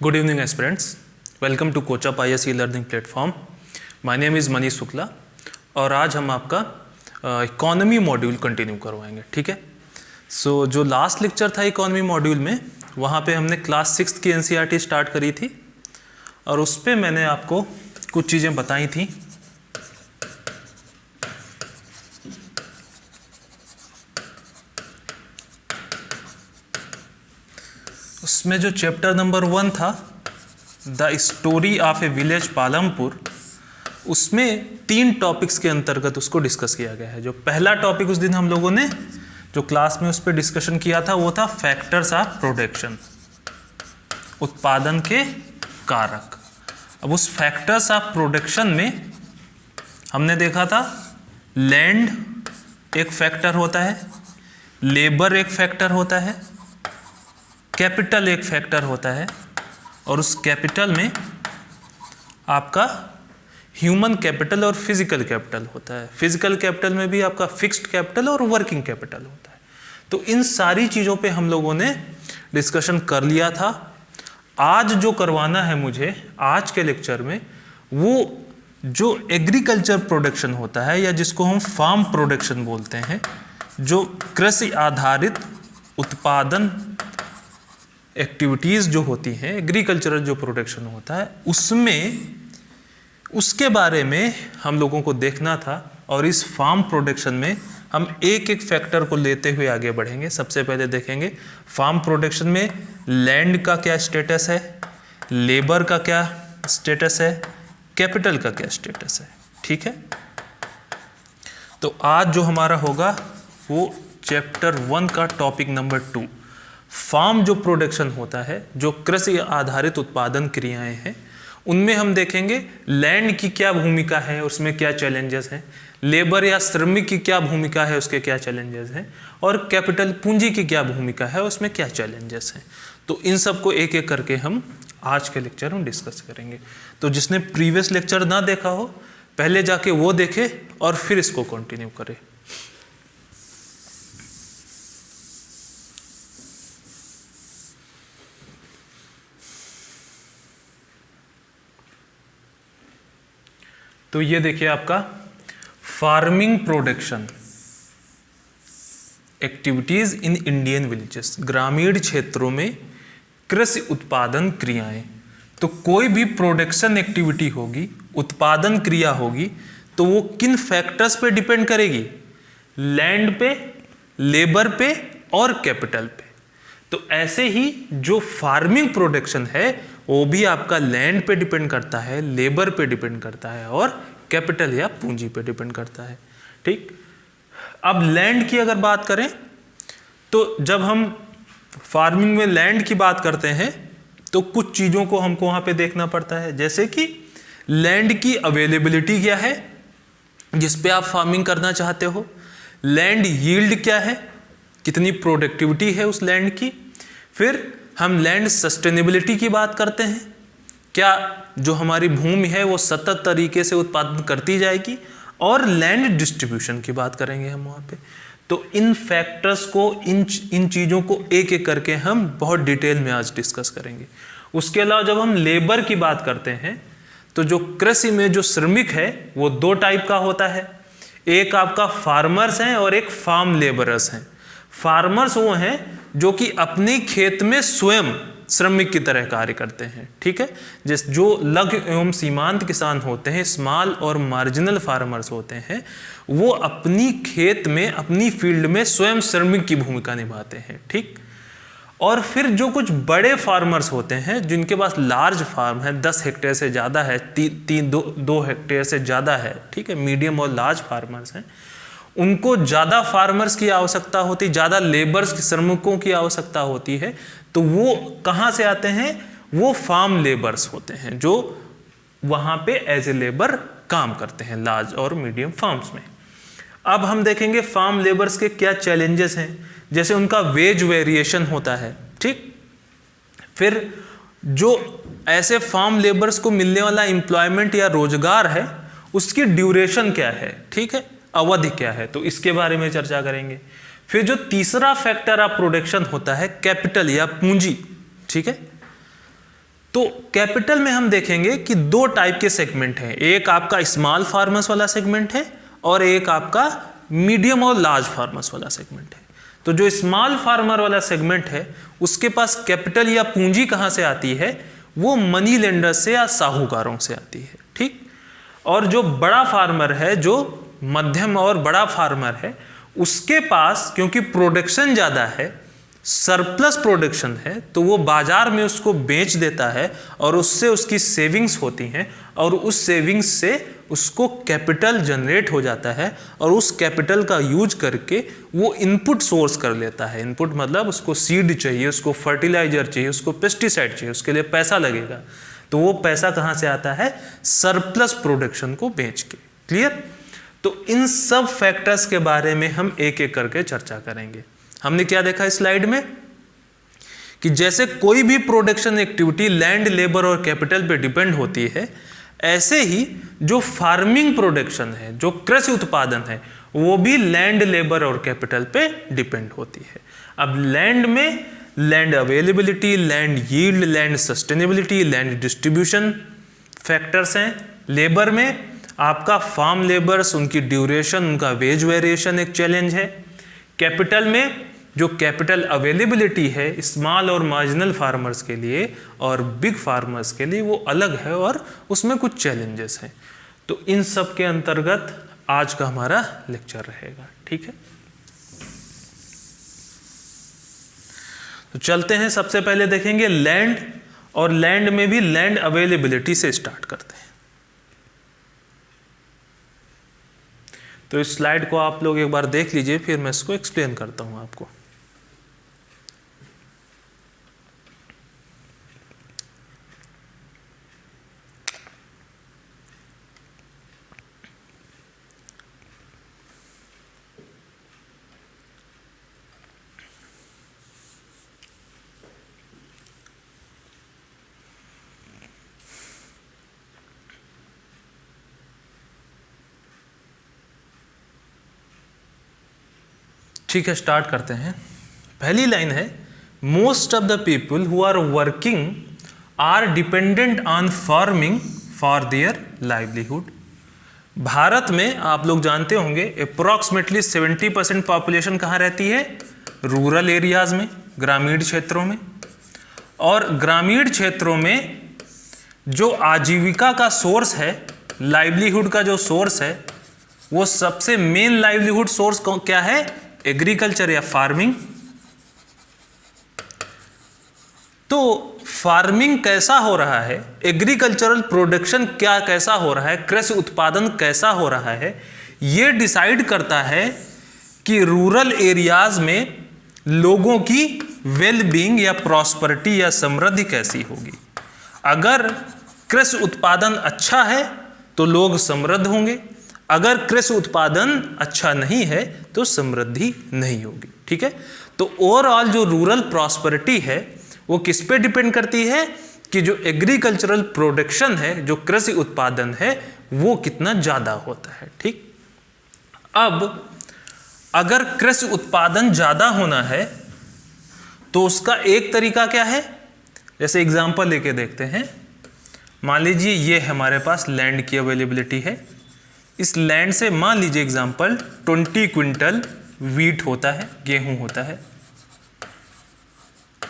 Good evening aspirants. Welcome to Coachup IS e-learning platform. My name is Manish Shukla और आज हम आपका इकोनॉमी मॉड्यूल कंटिन्यू करवाएंगे, ठीक है। सो जो लास्ट लेक्चर था इकोनॉमी मॉड्यूल में, वहाँ पे हमने क्लास 6 की NCERT स्टार्ट करी थी और उस पर मैंने आपको कुछ चीज़ें बताई थी। उसमें जो चैप्टर नंबर 1 था the story of A village Palampur, उसमें 3 टॉपिक्स के अंतर्गत उसको डिस्कस किया गया है। जो पहला टॉपिक उस दिन हम लोगों ने जो क्लास में उस पर डिस्कशन किया था वो था फैक्टर्स ऑफ प्रोडक्शन, उत्पादन के कारक। अब उस फैक्टर्स ऑफ प्रोडक्शन में हमने देखा था लैंड एक फैक्टर होता है, लेबर एक फैक्टर होता है, कैपिटल एक फैक्टर होता है और उस कैपिटल में आपका ह्यूमन कैपिटल और फिजिकल कैपिटल होता है। फिजिकल कैपिटल में भी आपका फिक्स्ड कैपिटल और वर्किंग कैपिटल होता है। तो इन सारी चीज़ों पे हम लोगों ने डिस्कशन कर लिया था। आज जो करवाना है मुझे आज के लेक्चर में, वो जो एग्रीकल्चर प्रोडक्शन होता है या जिसको हम फार्म प्रोडक्शन बोलते हैं, जो कृषि आधारित उत्पादन एक्टिविटीज़ जो होती हैं, एग्रीकल्चरल जो प्रोडक्शन होता है, उसमें उसके बारे में हम लोगों को देखना था। और इस फार्म प्रोडक्शन में हम एक एक फैक्टर को लेते हुए आगे बढ़ेंगे। सबसे पहले देखेंगे फार्म प्रोडक्शन में लैंड का क्या स्टेटस है, लेबर का क्या स्टेटस है, कैपिटल का क्या स्टेटस है, ठीक है। तो आज जो हमारा होगा वो चैप्टर 1 का टॉपिक नंबर 2, फार्म जो प्रोडक्शन होता है, जो कृषि आधारित उत्पादन क्रियाएं हैं, उनमें हम देखेंगे लैंड की क्या भूमिका है, उसमें क्या चैलेंजेस हैं, लेबर या श्रमिक की क्या भूमिका है, उसके क्या चैलेंजेस हैं, और कैपिटल पूंजी की क्या भूमिका है, उसमें क्या चैलेंजेस हैं। तो इन सब को एक एक करके हम आज के लेक्चर में डिस्कस करेंगे। तो जिसने प्रीवियस लेक्चर ना देखा हो, पहले जाके वो देखे और फिर इसको कंटिन्यू करे। तो ये देखिए आपका farming production activities in Indian villages, ग्रामीण क्षेत्रों में कृषि उत्पादन क्रियाएं। तो कोई भी प्रोडक्शन एक्टिविटी होगी, उत्पादन क्रिया होगी, तो वो किन फैक्टर्स पे डिपेंड करेगी? लैंड पे, लेबर पे और कैपिटल पे। तो ऐसे ही जो फार्मिंग प्रोडक्शन है वो भी आपका लैंड पे डिपेंड करता है, लेबर पे डिपेंड करता है और कैपिटल या पूंजी पे डिपेंड करता है, ठीक। अब लैंड की अगर बात करें तो जब हम फार्मिंग में लैंड की बात करते हैं तो कुछ चीज़ों को हमको वहाँ पे देखना पड़ता है, जैसे कि लैंड की अवेलेबिलिटी क्या है जिस पे आप फार्मिंग करना चाहते हो, लैंड यील्ड क्या है, कितनी प्रोडक्टिविटी है उस लैंड की। फिर हम लैंड सस्टेनेबिलिटी की बात करते हैं, क्या जो हमारी भूमि है वो सतत तरीके से उत्पादन करती जाएगी, और लैंड डिस्ट्रीब्यूशन की बात करेंगे हम वहाँ पे। तो इन फैक्टर्स को, इन चीज़ों को एक एक करके हम बहुत डिटेल में आज डिस्कस करेंगे। उसके अलावा जब हम लेबर की बात करते हैं तो जो कृषि में जो श्रमिक है वो 2 टाइप का होता है। एक आपका फार्मर्स हैं और एक फार्म लेबरर्स हैं। फार्मर्स वो हैं जो कि अपने खेत में स्वयं श्रमिक की तरह कार्य करते हैं, ठीक है। जो लघु एवं सीमांत किसान होते हैं, स्मॉल और मार्जिनल फार्मर्स होते हैं, वो अपनी खेत में, अपनी फील्ड में स्वयं श्रमिक की भूमिका निभाते हैं, ठीक। और फिर जो कुछ बड़े फार्मर्स होते हैं जिनके पास लार्ज फार्म है, 10 हेक्टेयर से ज़्यादा है, 2 हेक्टेयर से ज़्यादा है, ठीक है, मीडियम और लार्ज फार्मर्स हैं, उनको ज़्यादा फार्मर्स की आवश्यकता होती, ज़्यादा लेबर्स, श्रमिकों की आवश्यकता होती है। तो वो कहाँ से आते हैं? वो फार्म लेबर्स होते हैं जो वहाँ पे एज ए लेबर काम करते हैं लार्ज और मीडियम फार्म्स में। अब हम देखेंगे फार्म लेबर्स के क्या चैलेंजेस हैं, जैसे उनका वेज वेरिएशन होता है, ठीक। फिर जो ऐसे फार्म लेबर्स को मिलने वाला एम्प्लॉयमेंट या रोजगार है उसकी ड्यूरेशन क्या है, ठीक है, अवधि क्या है, तो इसके बारे में चर्चा करेंगे। फिर जो तीसरा फैक्टर ऑफ प्रोडक्शन होता है कैपिटल या पूंजी, ठीक है। तो कैपिटल में हम देखेंगे कि दो टाइप के सेगमेंट हैं, एक आपका स्मॉल फार्मर्स वाला सेगमेंट है और एक आपका मीडियम और लार्ज फार्मर्स वाला सेगमेंट है। तो जो स्मॉल फार्मर वाला सेगमेंट है उसके पास कैपिटल या पूंजी कहाँ से आती है, वो मनी लेंडर से या साहूकारों से आती है, ठीक। और जो बड़ा फार्मर है, जो मध्यम और बड़ा फार्मर है, उसके पास क्योंकि प्रोडक्शन ज़्यादा है, सरप्लस प्रोडक्शन है, तो वो बाजार में उसको बेच देता है और उससे उसकी सेविंग्स होती हैं और उस सेविंग्स से उसको कैपिटल जनरेट हो जाता है और उस कैपिटल का यूज करके वो इनपुट सोर्स कर लेता है। इनपुट मतलब उसको सीड चाहिए, उसको फर्टिलाइजर चाहिए, उसको पेस्टिसाइड चाहिए, उसके लिए पैसा लगेगा। तो वो पैसा कहाँ से आता है, सरप्लस प्रोडक्शन को बेच के। क्लियर। तो इन सब फैक्टर्स के बारे में हम एक एक करके चर्चा करेंगे। हमने क्या देखा इस स्लाइड में कि जैसे कोई भी प्रोडक्शन एक्टिविटी लैंड, लेबर और कैपिटल पे डिपेंड होती है, ऐसे ही जो फार्मिंग प्रोडक्शन है, जो कृषि उत्पादन है, वो भी लैंड, लेबर और कैपिटल पे डिपेंड होती है। अब लैंड में land availability, land yield, land sustainability, land distribution factors हैं। लेबर में आपका फार्म लेबर्स, उनकी ड्यूरेशन, उनका वेज वेरिएशन एक चैलेंज है। कैपिटल में जो कैपिटल अवेलेबिलिटी है स्मॉल और मार्जिनल फार्मर्स के लिए और बिग फार्मर्स के लिए, वो अलग है और उसमें कुछ चैलेंजेस हैं। तो इन सब के अंतर्गत आज का हमारा लेक्चर रहेगा, ठीक है। तो चलते हैं, सबसे पहले देखेंगे लैंड, और लैंड में भी लैंड अवेलेबिलिटी से स्टार्ट करते हैं। तो इस स्लाइड को आप लोग एक बार देख लीजिए, फिर मैं इसको एक्सप्लेन करता हूं आपको। ठीक है, स्टार्ट करते हैं। पहली लाइन है, most of the people who are working are dependent on farming for their livelihood. Bharat में आप लोग जानते होंगे अप्रॉक्सीमेटली 70% पॉपुलेशन कहाँ रहती है, रूरल एरियाज में, ग्रामीण क्षेत्रों में। और ग्रामीण क्षेत्रों में जो आजीविका का सोर्स है, लाइवलीहुड का जो सोर्स है, वो सबसे मेन लाइवलीहुड सोर्स क्या है, एग्रीकल्चर या फार्मिंग। तो फार्मिंग कैसा हो रहा है, एग्रीकल्चरल प्रोडक्शन क्या कैसा हो रहा है, कृषि उत्पादन कैसा हो रहा है, ये डिसाइड करता है कि रूरल एरियाज में लोगों की वेलबींग या प्रॉस्पेरिटी या समृद्धि कैसी होगी। अगर कृषि उत्पादन अच्छा है तो लोग समृद्ध होंगे, अगर कृषि उत्पादन अच्छा नहीं है तो समृद्धि नहीं होगी, ठीक है। तो ओवरऑल जो रूरल प्रॉस्पेरिटी है वो किस पे डिपेंड करती है कि जो एग्रीकल्चरल प्रोडक्शन है, जो कृषि उत्पादन है, वो कितना ज़्यादा होता है, ठीक। अब अगर कृषि उत्पादन ज़्यादा होना है तो उसका एक तरीका क्या है, जैसे एग्जांपल लेके देखते हैं। मान लीजिए ये हमारे पास लैंड की अवेलेबिलिटी है, इस लैंड से मान लीजिए एग्जांपल 20 क्विंटल वीट होता है, गेहूं होता है,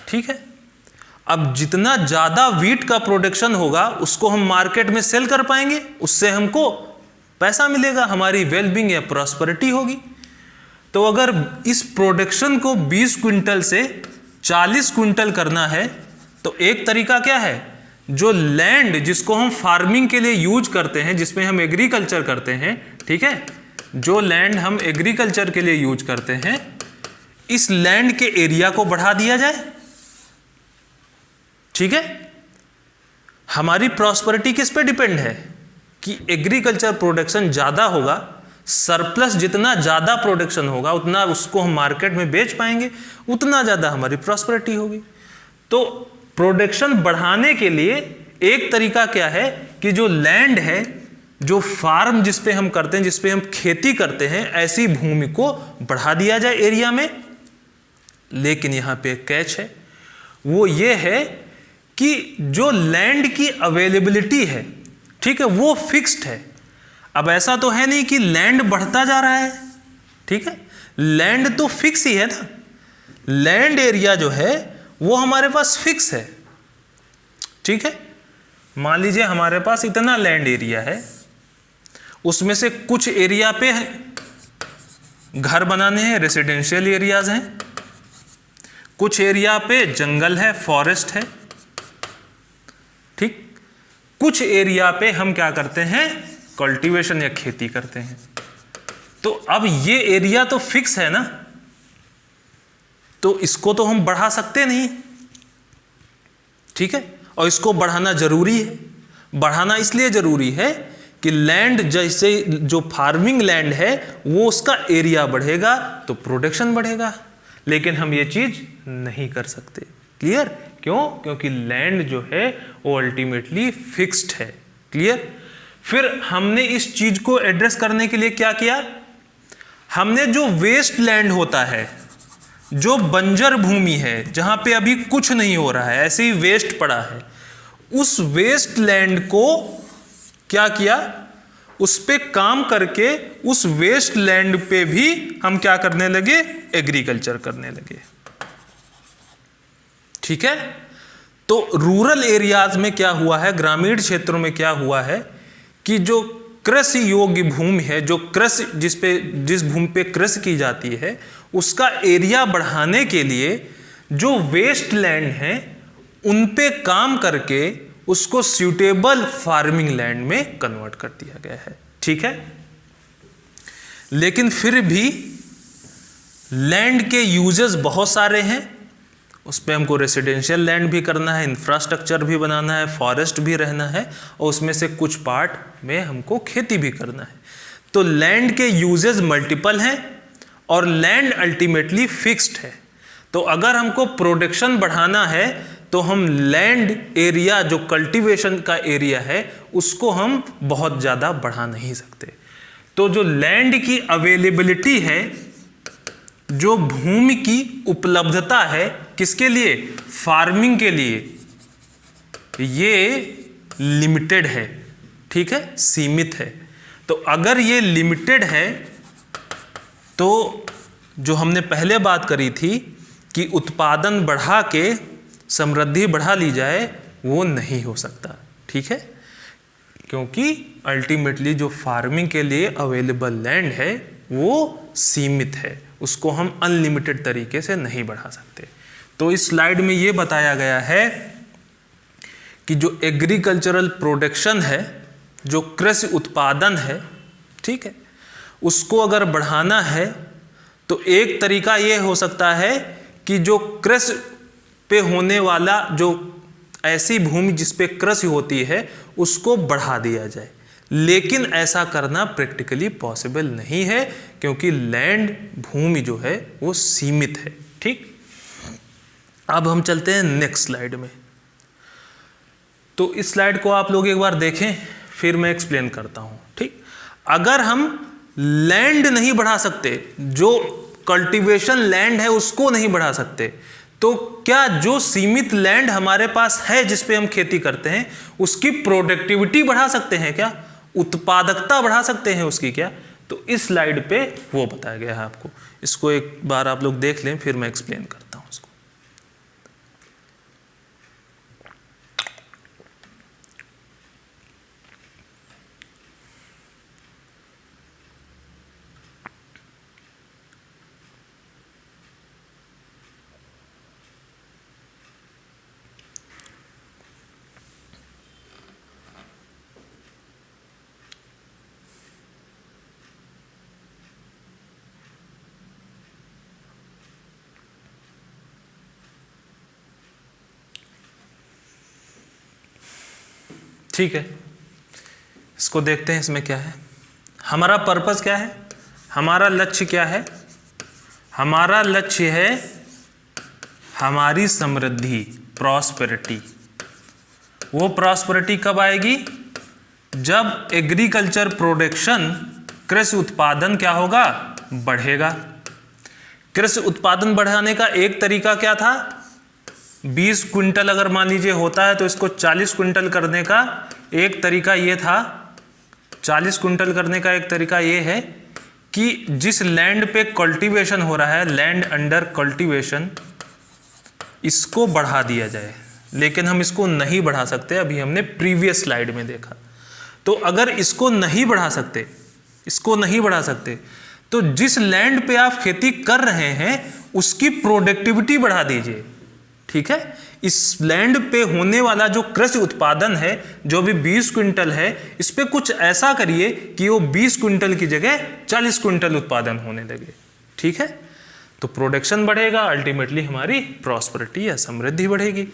ठीक है। अब जितना ज़्यादा वीट का प्रोडक्शन होगा उसको हम मार्केट में सेल कर पाएंगे, उससे हमको पैसा मिलेगा, हमारी वेलबींग या प्रॉस्पेरिटी होगी। तो अगर इस प्रोडक्शन को 20 क्विंटल से 40 क्विंटल करना है तो एक तरीका क्या है, जो लैंड जिसको हम फार्मिंग के लिए यूज करते हैं, जिसमें हम एग्रीकल्चर करते हैं, ठीक है, जो लैंड हम एग्रीकल्चर के लिए यूज करते हैं, इस लैंड के एरिया को बढ़ा दिया जाए, ठीक है। हमारी प्रॉस्पेरिटी किस पे डिपेंड है कि एग्रीकल्चर प्रोडक्शन ज़्यादा होगा, सरप्लस जितना ज़्यादा प्रोडक्शन होगा उतना उसको हम मार्केट में बेच पाएंगे, उतना ज़्यादा हमारी प्रॉस्पेरिटी होगी। तो प्रोडक्शन बढ़ाने के लिए एक तरीका क्या है कि जो लैंड है, जो फार्म जिस पे हम करते हैं, जिस पे हम खेती करते हैं, ऐसी भूमि को बढ़ा दिया जाए एरिया में। लेकिन यहाँ पे कैच है, वो ये है कि जो लैंड की अवेलेबिलिटी है, ठीक है, वो फिक्स्ड है। अब ऐसा तो है नहीं कि लैंड बढ़ता जा रहा है, ठीक है, लैंड तो फिक्स ही है ना, लैंड एरिया जो है वो हमारे पास फिक्स है, ठीक है। मान लीजिए हमारे पास इतना लैंड एरिया है, उसमें से कुछ एरिया पे घर बनाने हैं, रेसिडेंशियल एरियाज हैं, कुछ एरिया पे जंगल है, फॉरेस्ट है, ठीक, कुछ एरिया पे हम क्या करते हैं, कल्टीवेशन या खेती करते हैं। तो अब ये एरिया तो फिक्स है ना, तो इसको तो हम बढ़ा सकते नहीं, ठीक है, और इसको बढ़ाना जरूरी है। बढ़ाना इसलिए जरूरी है कि लैंड, जैसे जो फार्मिंग लैंड है वो उसका एरिया बढ़ेगा तो प्रोडक्शन बढ़ेगा, लेकिन हम ये चीज नहीं कर सकते। क्लियर? क्यों? क्योंकि लैंड जो है वो अल्टीमेटली फिक्स्ड है। क्लियर? फिर हमने इस चीज को एड्रेस करने के लिए क्या किया, हमने जो वेस्ट लैंड होता है, जो बंजर भूमि है, जहां पे अभी कुछ नहीं हो रहा है, ऐसे ही वेस्ट पड़ा है, उस वेस्ट लैंड को क्या किया, उस पे काम करके उस वेस्ट लैंड पे भी हम क्या करने लगे, एग्रीकल्चर करने लगे। ठीक है, तो रूरल एरियाज में क्या हुआ है, ग्रामीण क्षेत्रों में क्या हुआ है कि जो कृषि योग्य भूमि है, जो कृषि जिस भूमि पे कृषि की जाती है, उसका एरिया बढ़ाने के लिए जो वेस्ट लैंड है उन पे काम करके उसको सूटेबल फार्मिंग लैंड में कन्वर्ट कर दिया गया है। ठीक है, लेकिन फिर भी लैंड के यूजेस बहुत सारे हैं, उस पर हमको रेसिडेंशियल लैंड भी करना है, इंफ्रास्ट्रक्चर भी बनाना है, फॉरेस्ट भी रहना है, और उसमें से कुछ पार्ट में हमको खेती भी करना है। तो लैंड के यूजेस मल्टीपल हैं और लैंड अल्टीमेटली फिक्स्ड है। तो अगर हमको प्रोडक्शन बढ़ाना है तो हम लैंड एरिया, जो कल्टीवेशन का एरिया है, उसको हम बहुत ज़्यादा बढ़ा नहीं सकते। तो जो लैंड की अवेलेबिलिटी है, जो भूमि की उपलब्धता है, किसके लिए, फार्मिंग के लिए, ये लिमिटेड है। ठीक है, सीमित है। तो अगर ये लिमिटेड है तो जो हमने पहले बात करी थी कि उत्पादन बढ़ा के समृद्धि बढ़ा ली जाए, वो नहीं हो सकता। ठीक है, क्योंकि अल्टीमेटली जो फार्मिंग के लिए अवेलेबल लैंड है वो सीमित है, उसको हम अनलिमिटेड तरीके से नहीं बढ़ा सकते। तो इस स्लाइड में ये बताया गया है कि जो एग्रीकल्चरल प्रोडक्शन है, जो कृषि उत्पादन है, ठीक है, उसको अगर बढ़ाना है तो एक तरीका ये हो सकता है कि जो कृषि पे होने वाला, जो ऐसी भूमि जिस पे कृषि होती है, उसको बढ़ा दिया जाए। लेकिन ऐसा करना प्रैक्टिकली पॉसिबल नहीं है, क्योंकि लैंड, भूमि जो है वो सीमित है। ठीक, अब हम चलते हैं नेक्स्ट स्लाइड में। तो इस स्लाइड को आप लोग एक बार देखें, फिर मैं एक्सप्लेन करता हूं। ठीक, अगर हम लैंड नहीं बढ़ा सकते, जो कल्टीवेशन लैंड है उसको नहीं बढ़ा सकते, तो क्या जो सीमित लैंड हमारे पास है जिस पे हम खेती करते हैं, उसकी प्रोडक्टिविटी बढ़ा सकते हैं क्या, उत्पादकता बढ़ा सकते हैं उसकी क्या? तो इस स्लाइड पे वो बताया गया है आपको। इसको एक बार आप लोग देख लें, फिर मैं एक्सप्लेन करता हूं उसको। ठीक है, इसको देखते हैं, इसमें क्या है, हमारा पर्पस क्या है, हमारा लक्ष्य क्या है। हमारा लक्ष्य है हमारी समृद्धि, प्रॉस्पेरिटी। वो प्रॉस्पेरिटी कब आएगी, जब एग्रीकल्चर प्रोडक्शन, कृषि उत्पादन क्या होगा, बढ़ेगा। कृषि उत्पादन बढ़ाने का एक तरीका क्या था, 20 क्विंटल अगर मान लीजिए होता है तो इसको 40 क्विंटल करने का एक तरीका ये था, 40 क्विंटल करने का एक तरीका ये है कि जिस लैंड पे कल्टीवेशन हो रहा है, लैंड अंडर कल्टीवेशन, इसको बढ़ा दिया जाए। लेकिन हम इसको नहीं बढ़ा सकते, अभी हमने प्रीवियस स्लाइड में देखा। तो अगर इसको नहीं बढ़ा सकते, तो जिस लैंड पे आप खेती कर रहे हैं उसकी प्रोडक्टिविटी बढ़ा दीजिए। ठीक है, इस लैंड पे होने वाला जो कृषि उत्पादन है, जो भी 20 क्विंटल है, इस पे कुछ ऐसा करिए कि वो 20 क्विंटल की जगह 40 क्विंटल उत्पादन होने लगे। ठीक है, तो प्रोडक्शन बढ़ेगा, अल्टीमेटली हमारी प्रॉस्पेरिटी या समृद्धि बढ़ेगी।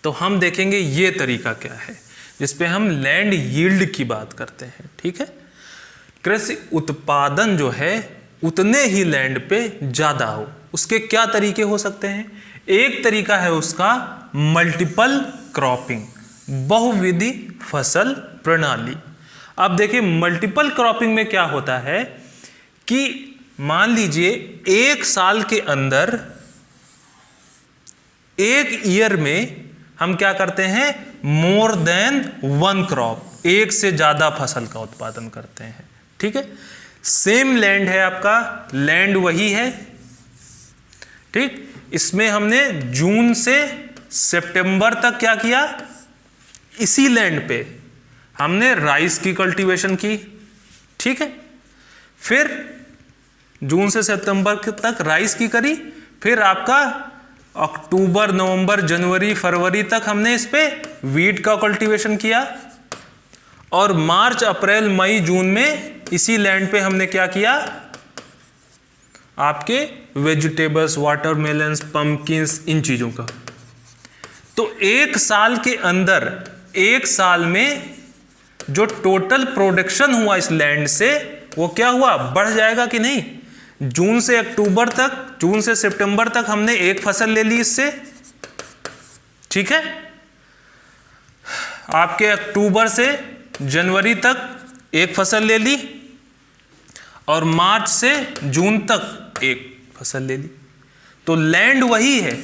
तो हम देखेंगे ये तरीका क्या है जिसपे हम लैंड यील्ड की बात करते हैं। ठीक है, कृषि उत्पादन जो है उतने ही लैंड पे ज्यादा हो, उसके क्या तरीके हो सकते हैं? एक तरीका है उसका मल्टीपल क्रॉपिंग, बहुविधि फसल प्रणाली। अब देखिए मल्टीपल क्रॉपिंग में क्या होता है कि मान लीजिए एक साल के अंदर, एक ईयर में हम क्या करते हैं, मोर देन वन क्रॉप, एक से ज्यादा फसल का उत्पादन करते हैं। ठीक है, सेम लैंड है आपका, लैंड वही है। ठीक, इसमें हमने जून से सितंबर तक क्या किया, इसी लैंड पे हमने राइस की कल्टीवेशन की। ठीक है, फिर जून से सितंबर तक राइस की करी, फिर आपका अक्टूबर, नवंबर, जनवरी, फरवरी तक हमने इस पे वीट का कल्टीवेशन किया, और मार्च, अप्रैल, मई, जून में इसी लैंड पे हमने क्या किया, आपके वेजिटेबल्स, वाटरमेलन्स, पंपकिन्स, इन चीजों का। तो एक साल के अंदर, एक साल में जो टोटल प्रोडक्शन हुआ इस लैंड से, वो क्या हुआ, बढ़ जाएगा कि नहीं? जून से अक्टूबर तक, जून से सितंबर तक हमने एक फसल ले ली इससे। ठीक है, आपके अक्टूबर से जनवरी तक एक फसल ले ली, और मार्च से जून तक एक फसल ले ली। तो लैंड वही है,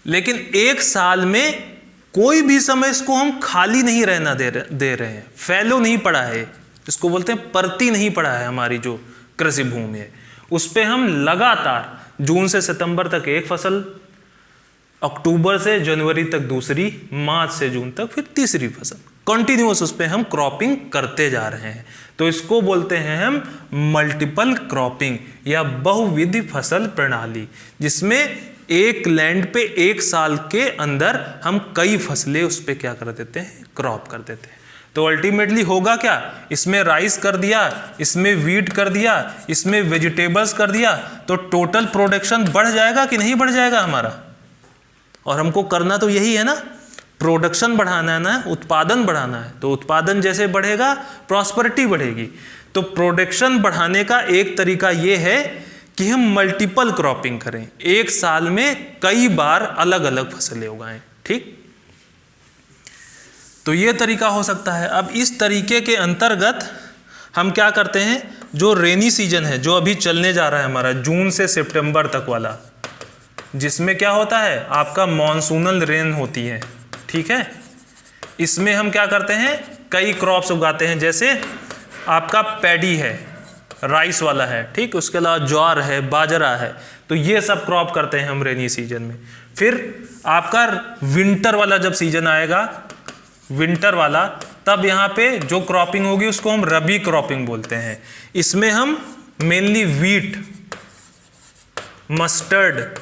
लेकिन एक साल में कोई भी समय इसको हम खाली नहीं रहना दे रहे हैं, फैलो नहीं पड़ा है, इसको बोलते हैं परती नहीं पड़ा है। हमारी जो कृषि भूमि है उस पे हम लगातार जून से सितंबर तक एक फसल, अक्टूबर से जनवरी तक दूसरी, मार्च से जून तक फिर तीसरी फसल, कंटिन्यूअस उस पे हम क्रॉपिंग करते जा रहे हैं। तो इसको बोलते हैं हम मल्टीपल क्रॉपिंग या बहुविधि फसल प्रणाली, जिसमें एक लैंड पे एक साल के अंदर हम कई फसलें उस पे क्या कर देते हैं, क्रॉप कर देते हैं। तो अल्टीमेटली होगा क्या, इसमें राइस कर दिया, इसमें वीट कर दिया, इसमें वेजिटेबल्स कर दिया, तो टोटल प्रोडक्शन बढ़ जाएगा कि नहीं बढ़ जाएगा हमारा? और हमको करना तो यही है ना, प्रोडक्शन बढ़ाना है ना, उत्पादन बढ़ाना है। तो उत्पादन जैसे बढ़ेगा प्रॉस्पेरिटी बढ़ेगी। तो प्रोडक्शन बढ़ाने का एक तरीका ये है कि हम मल्टीपल क्रॉपिंग करें, एक साल में कई बार अलग अलग फसलें उगाएं। ठीक, तो ये तरीका हो सकता है। अब इस तरीके के अंतर्गत हम क्या करते हैं, जो रेनी सीजन है, जो अभी चलने जा रहा है हमारा जून से सितंबर तक वाला, जिसमें क्या होता है, आपका मॉनसूनल रेन होती है। ठीक है, इसमें हम क्या करते हैं, कई क्रॉप्स उगाते हैं। जैसे आपका पैडी है, राइस वाला है, ठीक, उसके अलावा ज्वार है, बाजरा है, तो ये सब क्रॉप करते हैं हम रेनी सीजन में। फिर आपका विंटर वाला जब सीजन आएगा, विंटर वाला, तब यहाँ पे जो क्रॉपिंग होगी उसको हम रबी क्रॉपिंग बोलते हैं। इसमें हम मेनली वीट, मस्टर्ड,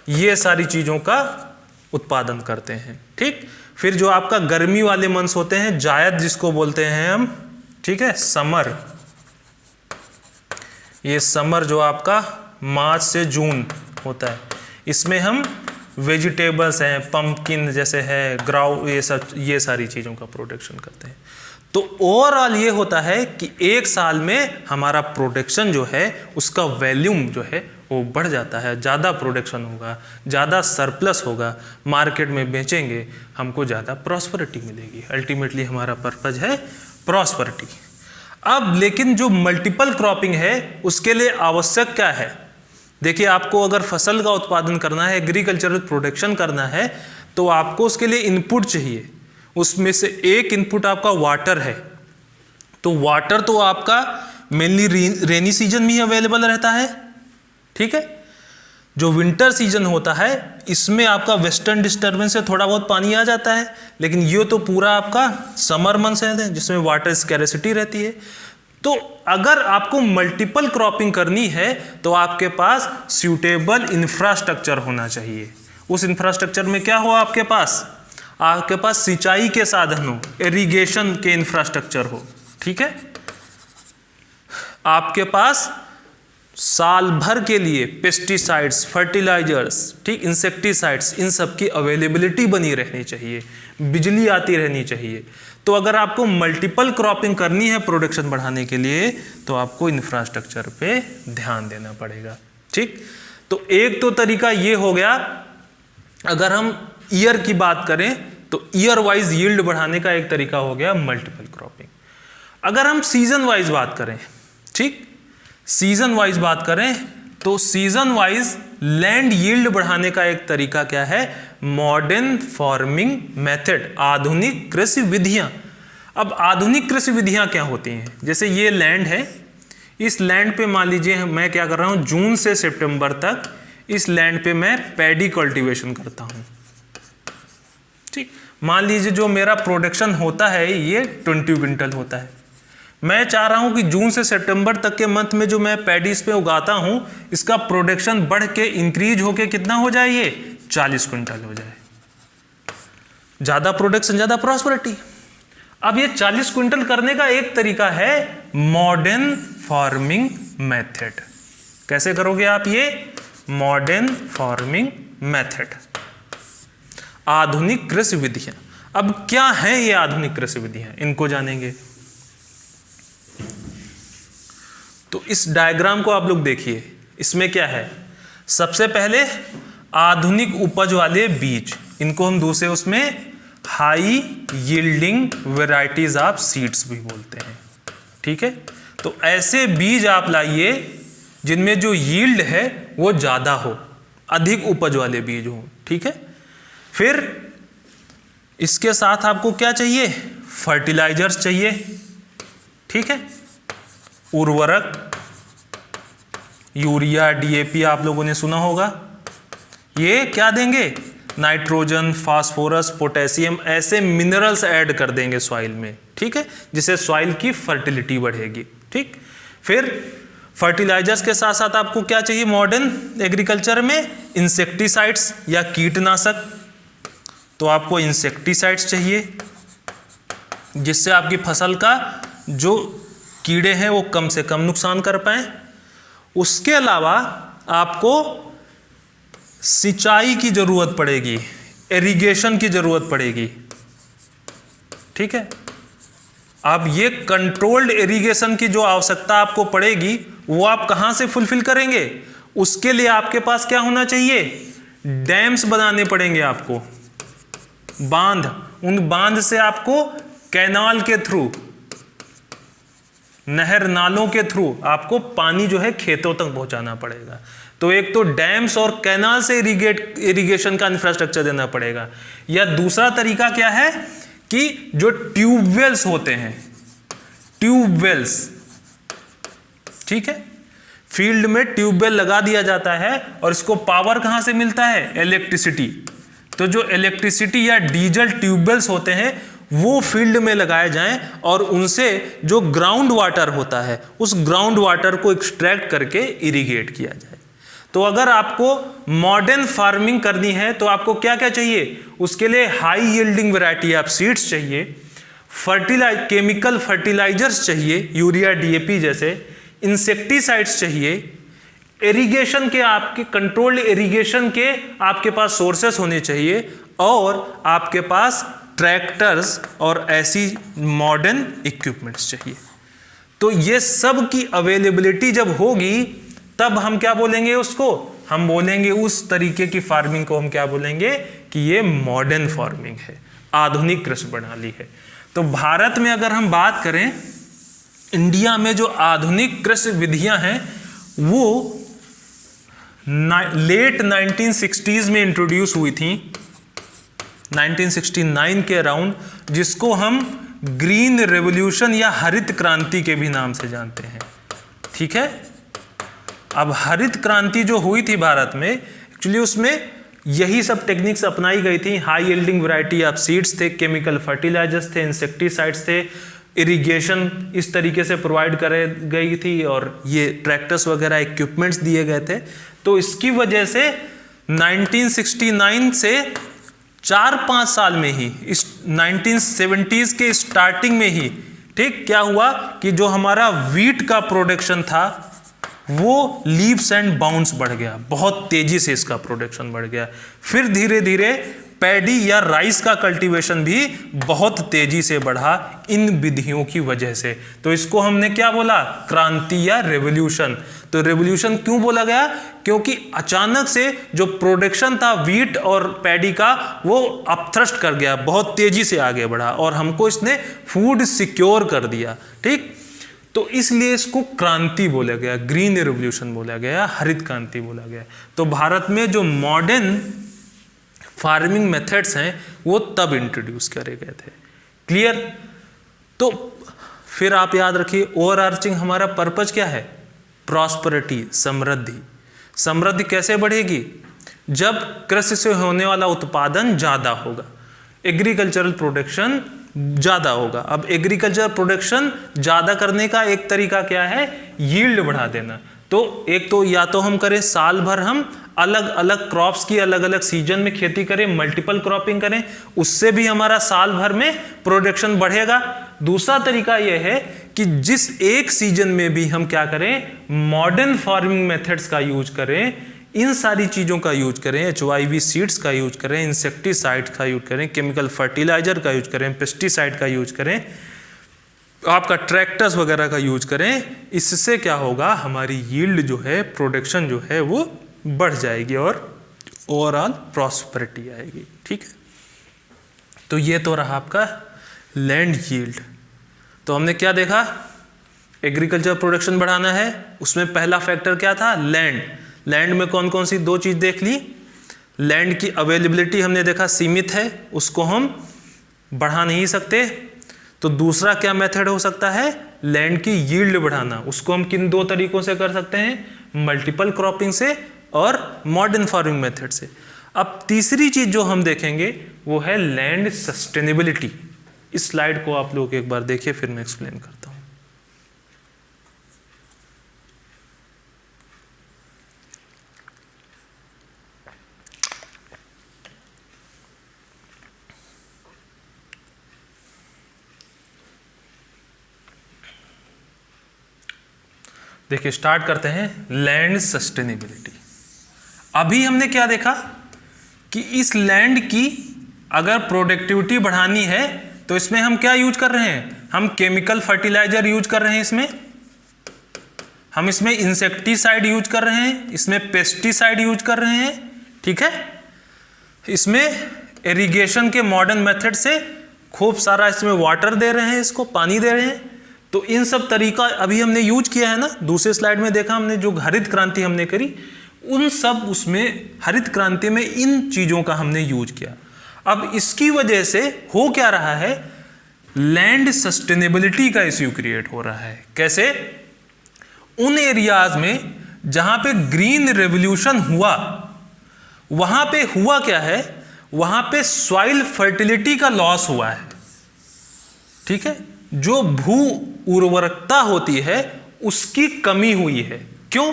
ये सारी चीज़ों का उत्पादन करते हैं। ठीक, फिर जो आपका गर्मी वाले मंथ्स होते हैं, जायद जिसको बोलते हैं हम, ठीक है, समर, ये समर जो आपका मार्च से जून होता है, इसमें हम वेजिटेबल्स हैं, पंपकिन जैसे है, ग्राउ, ये सारी चीज़ों का प्रोडक्शन करते हैं। तो ओवरऑल ये होता है कि एक साल में हमारा प्रोडक्शन जो है उसका वैल्यूम जो है वो बढ़ जाता है, ज़्यादा प्रोडक्शन होगा, ज़्यादा सरप्लस होगा, मार्केट में बेचेंगे, हमको ज़्यादा प्रॉस्पेरिटी मिलेगी। अल्टीमेटली हमारा पर्पज है प्रॉस्पेरिटी। अब लेकिन जो मल्टीपल क्रॉपिंग है उसके लिए आवश्यक क्या है देखिए, आपको अगर फसल का उत्पादन करना है, एग्रीकल्चरल प्रोडक्शन करना है, तो आपको उसके लिए इनपुट चाहिए। उसमें से एक इनपुट आपका वाटर है। तो वाटर तो आपका मेनली रेनी सीजन में ही अवेलेबल रहता है, ठीक है। जो विंटर सीजन होता है इसमें आपका वेस्टर्न डिस्टर्बेंस से थोड़ा बहुत पानी आ जाता है, लेकिन ये तो पूरा आपका समर मंथ्स है जिसमें वाटर स्कैरसिटी रहती है। तो अगर आपको मल्टीपल क्रॉपिंग करनी है तो आपके पास सूटेबल इंफ्रास्ट्रक्चर होना चाहिए। उस इंफ्रास्ट्रक्चर में क्या हो, आपके पास सिंचाई के साधन हो, इरिगेशन के इंफ्रास्ट्रक्चर हो, ठीक है। आपके पास साल भर के लिए पेस्टिसाइड्स, फर्टिलाइजर्स, ठीक, इंसेक्टिसाइड्स, इन सब की अवेलेबिलिटी बनी रहनी चाहिए, बिजली आती रहनी चाहिए। तो अगर आपको मल्टीपल क्रॉपिंग करनी है प्रोडक्शन बढ़ाने के लिए तो आपको इंफ्रास्ट्रक्चर पे ध्यान देना पड़ेगा, ठीक। तो एक तो तरीका ये हो गया, अगर हम ईयर की बात करें तो ईयर वाइज यील्ड बढ़ाने का एक तरीका हो गया मल्टीपल क्रॉपिंग। अगर हम सीजन वाइज बात करें, ठीक, सीजन वाइज बात करें तो सीजन वाइज लैंड यील्ड बढ़ाने का एक तरीका क्या है, मॉडर्न फार्मिंग मेथड, आधुनिक कृषि विधियां। अब आधुनिक कृषि विधियां क्या होती हैं, जैसे ये लैंड है, इस लैंड पे मान लीजिए मैं क्या कर रहा हूं, जून से सितंबर तक इस लैंड पे मैं पैडी कल्टीवेशन करता हूं, ठीक। मान लीजिए जो मेरा प्रोडक्शन होता है ये 20 क्विंटल होता है। मैं चाह रहा हूं कि जून से सितंबर तक के मंथ में जो मैं पैडी इस पे उगाता हूं इसका प्रोडक्शन बढ़ के इंक्रीज होके कितना हो जाए, ये 40 क्विंटल हो जाए। ज्यादा प्रोडक्शन ज्यादा प्रॉस्पेरिटी। अब ये 40 क्विंटल करने का एक तरीका है मॉडर्न फार्मिंग मेथड। कैसे करोगे आप ये मॉडर्न फार्मिंग मेथड, आधुनिक कृषि विधियां। अब क्या है ये आधुनिक कृषि विधियां, इनको जानेंगे। तो इस डायग्राम को आप लोग देखिए, इसमें क्या है, सबसे पहले आधुनिक उपज वाले बीज, इनको हम दूसरे उसमें high yielding varieties of seeds भी बोलते हैं, ठीक है। तो ऐसे बीज आप लाइए जिनमें जो यील्ड है वो ज्यादा हो, अधिक उपज वाले बीज हो, ठीक है। फिर इसके साथ आपको क्या चाहिए, फर्टिलाइजर्स चाहिए, ठीक है। उर्वरक, यूरिया, डीएपी आप लोगों ने सुना होगा। ये क्या देंगे, नाइट्रोजन, फास्फोरस, पोटेशियम, ऐसे मिनरल्स ऐड कर देंगे सॉइल में, ठीक है, जिससे सॉइल की फर्टिलिटी बढ़ेगी, ठीक। फिर फर्टिलाइजर्स के साथ साथ आपको क्या चाहिए मॉडर्न एग्रीकल्चर में, इंसेक्टिसाइड्स या कीटनाशक। तो आपको इंसेक्टिसाइड्स चाहिए जिससे आपकी फसल का जो कीड़े हैं वो कम से कम नुकसान कर पाए। उसके अलावा आपको सिंचाई की जरूरत पड़ेगी, इरिगेशन की जरूरत पड़ेगी, ठीक है। अब ये कंट्रोल्ड इरिगेशन की जो आवश्यकता आपको पड़ेगी वो आप कहां से फुलफिल करेंगे, उसके लिए आपके पास क्या होना चाहिए, डैम्स बनाने पड़ेंगे आपको, बांध। उन बांध से आपको कैनाल के थ्रू, नहर नालों के थ्रू आपको पानी जो है खेतों तक पहुंचाना पड़ेगा। तो एक तो डैम्स और कैनाल से इरिगेशन का इंफ्रास्ट्रक्चर देना पड़ेगा, या दूसरा तरीका क्या है कि जो ट्यूबवेल्स होते हैं, ट्यूबवेल्स, ठीक है, फील्ड में ट्यूबवेल लगा दिया जाता है और इसको पावर कहां से मिलता है, इलेक्ट्रिसिटी। तो जो इलेक्ट्रिसिटी या डीजल ट्यूबवेल्स होते हैं वो फील्ड में लगाए जाएं और उनसे जो ग्राउंड वाटर होता है उस ग्राउंड वाटर को एक्सट्रैक्ट करके इरिगेट किया जाए। तो अगर आपको मॉडर्न फार्मिंग करनी है तो आपको क्या क्या चाहिए, उसके लिए high yielding variety of seeds चाहिए, केमिकल फर्टिलाइजर्स चाहिए, यूरिया, डीएपी जैसे, इंसेक्टिसाइड्स चाहिए, इरिगेशन के आपके कंट्रोल्ड इरिगेशन के आपके पास सोर्सेस होने चाहिए, और आपके पास ट्रैक्टर्स और ऐसी मॉडर्न इक्विपमेंट्स चाहिए। तो ये सब की अवेलेबिलिटी जब होगी तब हम क्या बोलेंगे उसको, हम बोलेंगे उस तरीके की फार्मिंग को हम क्या बोलेंगे कि ये मॉडर्न फार्मिंग है, आधुनिक कृषि प्रणाली है। तो भारत में अगर हम बात करें, इंडिया में जो आधुनिक कृषि विधियां हैं वो लेट 1960s में इंट्रोड्यूस हुई थी, 1969 के अराउंड, जिसको हम ग्रीन रेवोल्यूशन या हरित क्रांति के भी नाम से जानते हैं। ठीक है, अब हरित क्रांति जो हुई थी भारत में, एक्चुअली उसमें यही सब टेक्निक्स अपनाई गई थी। High yielding variety of seeds थे, केमिकल फर्टिलाइजर्स थे, इंसेक्टिसाइड्स थे, इरिगेशन इस तरीके से प्रोवाइड कराई गई थी, और ये ट्रैक्टर्स वगैरह इक्विपमेंट्स दिए गए थे। तो इसकी वजह से 1969 से 4-5 साल में ही, इस 1970s के स्टार्टिंग में ही, ठीक, क्या हुआ कि जो हमारा वीट का प्रोडक्शन था वो लीप्स एंड बाउंड्स बढ़ गया, बहुत तेजी से इसका प्रोडक्शन बढ़ गया। फिर धीरे धीरे पैडी या राइस का कल्टीवेशन भी बहुत तेजी से बढ़ा इन विधियों की वजह से। तो इसको हमने क्या बोला, क्रांति या रेवोल्यूशन। तो रेवोल्यूशन क्यों बोला गया, क्योंकि अचानक से जो प्रोडक्शन था वीट और पैडी का वो अपथ्रस्ट कर गया, बहुत तेजी से आगे बढ़ा, और हमको इसने फूड सिक्योर कर दिया। ठीक, तो इसलिए इसको क्रांति बोला गया, ग्रीन रेवोल्यूशन बोला गया, हरित क्रांति बोला गया। तो भारत में जो मॉडर्न फार्मिंग मेथड्स हैं वो तब इंट्रोड्यूस करे गए थे। क्लियर? तो फिर आप याद रखिए, ओवरआर्चिंग हमारा पर्पज क्या है, प्रॉस्पेरिटी, समृद्धि। समृद्धि कैसे बढ़ेगी, जब कृषि से होने वाला उत्पादन ज्यादा होगा, एग्रीकल्चरल प्रोडक्शन ज्यादा होगा। अब एग्रीकल्चर प्रोडक्शन ज्यादा करने का एक तरीका क्या है, यील्ड बढ़ा देना। तो एक तो या तो हम करें साल भर हम अलग अलग क्रॉप्स की अलग अलग सीजन में खेती करें, मल्टीपल क्रॉपिंग करें, उससे भी हमारा साल भर में प्रोडक्शन बढ़ेगा। दूसरा तरीका यह है कि जिस एक सीजन में भी हम क्या करें, मॉडर्न फार्मिंग मेथड्स का यूज करें, इन सारी चीज़ों का यूज करें, HYV सीड्स का यूज करें, इंसेक्टिसाइड्स का यूज करें, केमिकल फर्टिलाइजर का यूज करें, पेस्टिसाइड का यूज करें, आपका ट्रैक्टर्स वगैरह का यूज करें। इससे क्या होगा, हमारी यील्ड जो है, प्रोडक्शन जो है वो बढ़ जाएगी और ओवरऑल प्रॉस्पेरिटी आएगी। ठीक है, तो ये तो रहा आपका लैंड यील्ड। तो हमने क्या देखा, एग्रीकल्चर प्रोडक्शन बढ़ाना है, उसमें पहला फैक्टर क्या था, लैंड। लैंड में कौन कौन सी दो चीज देख ली, लैंड की अवेलेबिलिटी हमने देखा सीमित है, उसको हम बढ़ा नहीं सकते। तो दूसरा क्या मेथड हो सकता है, लैंड की यील्ड बढ़ाना। उसको हम किन दो तरीकों से कर सकते हैं, मल्टीपल क्रॉपिंग से और मॉडर्न फार्मिंग मेथड से। अब तीसरी चीज जो हम देखेंगे वो है लैंड सस्टेनेबिलिटी। इस स्लाइड को आप लोग एक बार देखिए, फिर मैं एक्सप्लेन करता हूं। देखिए, स्टार्ट करते हैं लैंड सस्टेनेबिलिटी। अभी हमने क्या देखा कि इस लैंड की अगर प्रोडक्टिविटी बढ़ानी है तो इसमें हम क्या यूज कर रहे हैं, हम केमिकल फर्टिलाइजर यूज कर रहे हैं, हम इसमें इंसेक्टिसाइड यूज कर रहे हैं, इसमें पेस्टिसाइड यूज कर रहे हैं। ठीक है, इसमें इरिगेशन के मॉडर्न मेथड से खूब सारा इसमें वाटर दे रहे हैं, इसको पानी दे रहे हैं। तो इन सब तरीका अभी हमने यूज किया है ना, दूसरे स्लाइड में देखा हमने, जो हरित क्रांति हमने करी, उन सब उसमें हरित क्रांति में इन चीजों का हमने यूज किया। अब इसकी वजह से हो क्या रहा है, लैंड सस्टेनेबिलिटी का इश्यू क्रिएट हो रहा है। कैसे, उन एरियाज में जहां पे ग्रीन रेवोल्यूशन हुआ, वहां पे हुआ क्या है, वहां पे सॉइल फर्टिलिटी का लॉस हुआ है। ठीक है, जो भू उर्वरकता होती है उसकी कमी हुई है। क्यों?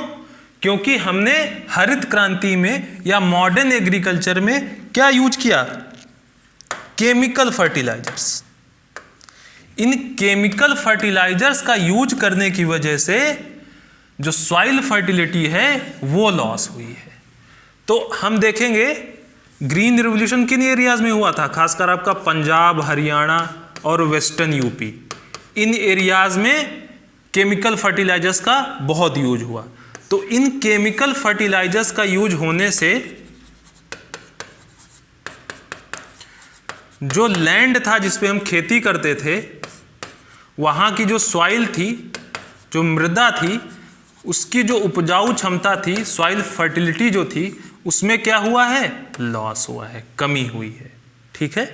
क्योंकि हमने हरित क्रांति में या मॉडर्न एग्रीकल्चर में क्या यूज किया, केमिकल फर्टिलाइजर्स। इन केमिकल फर्टिलाइजर्स का यूज करने की वजह से जो सॉइल फर्टिलिटी है वो लॉस हुई है। तो हम देखेंगे ग्रीन रिवॉल्यूशन किन एरियाज में हुआ था, खासकर आपका पंजाब, हरियाणा और वेस्टर्न यूपी। इन एरियाज में केमिकल फर्टिलाइजर्स का बहुत यूज हुआ। तो इन केमिकल फर्टिलाइजर्स का यूज होने से जो लैंड था जिस पे हम खेती करते थे, वहां की जो सॉइल थी, जो मृदा थी, उसकी जो उपजाऊ क्षमता थी, सॉइल फर्टिलिटी जो थी, उसमें क्या हुआ है, लॉस हुआ है, कमी हुई है। ठीक है,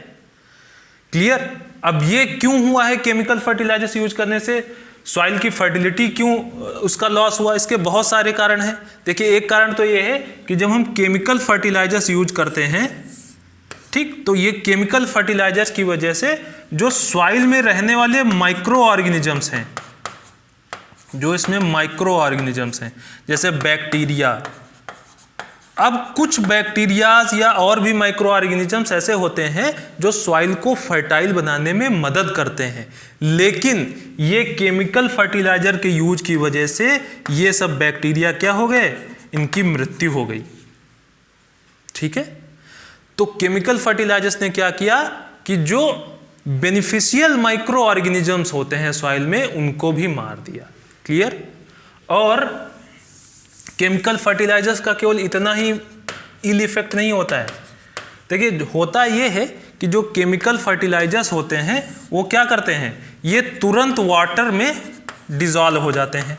क्लियर। अब ये क्यों हुआ है, केमिकल फर्टिलाइजर्स यूज करने से सॉइल की फर्टिलिटी क्यों उसका लॉस हुआ, इसके बहुत सारे कारण हैं। देखिए, एक कारण तो ये है कि जब हम केमिकल फर्टिलाइजर्स यूज करते हैं, ठीक, तो ये केमिकल फर्टिलाइजर्स की वजह से जो सॉइल में रहने वाले माइक्रो ऑर्गेनिजम्स हैं, जो इसमें माइक्रो ऑर्गेनिजम्स हैं, जैसे बैक्टीरिया, अब कुछ बैक्टीरियाज या और भी माइक्रो ऑर्गेनिजम्स ऐसे होते हैं जो सॉइल को फर्टाइल बनाने में मदद करते हैं, लेकिन ये केमिकल फर्टिलाइजर के यूज की वजह से ये सब बैक्टीरिया क्या हो गए, इनकी मृत्यु हो गई। ठीक है, तो केमिकल फर्टिलाइजर्स ने क्या किया कि जो बेनिफिशियल माइक्रो ऑर्गेनिजम्स होते हैं सॉइल में, उनको भी मार दिया। क्लियर। और केमिकल फर्टिलाइजर्स का केवल इतना ही इल इफेक्ट नहीं होता है। देखिए, होता ये है कि जो केमिकल फर्टिलाइजर्स होते हैं वो क्या करते हैं, ये तुरंत वाटर में डिजॉल्व हो जाते हैं,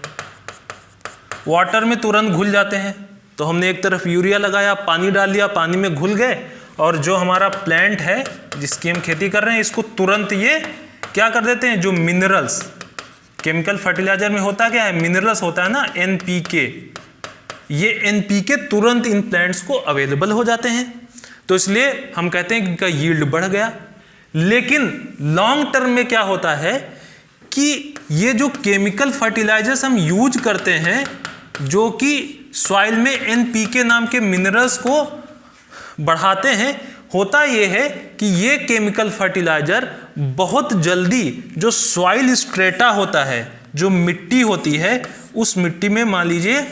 वाटर में तुरंत घुल जाते हैं। तो हमने एक तरफ यूरिया लगाया, पानी डाल दिया, पानी में घुल गए, और जो हमारा प्लांट है जिसकी हम खेती कर रहे हैं, इसको तुरंत ये क्या कर देते हैं, जो मिनरल्स केमिकल फर्टिलाइजर में होता क्या है, मिनरल्स होता है ना, NPK, ये NPK तुरंत इन प्लांट्स को अवेलेबल हो जाते हैं। तो इसलिए हम कहते हैं कि इनका यील्ड बढ़ गया। लेकिन लॉन्ग टर्म में क्या होता है कि ये जो केमिकल फर्टिलाइजर्स हम यूज करते हैं, जो कि सॉइल में NPK नाम के मिनरल्स को बढ़ाते हैं, होता ये है कि ये केमिकल फर्टिलाइजर बहुत जल्दी जो सॉइल स्ट्रेटा होता है, जो मिट्टी होती है, उस मिट्टी में, मान लीजिए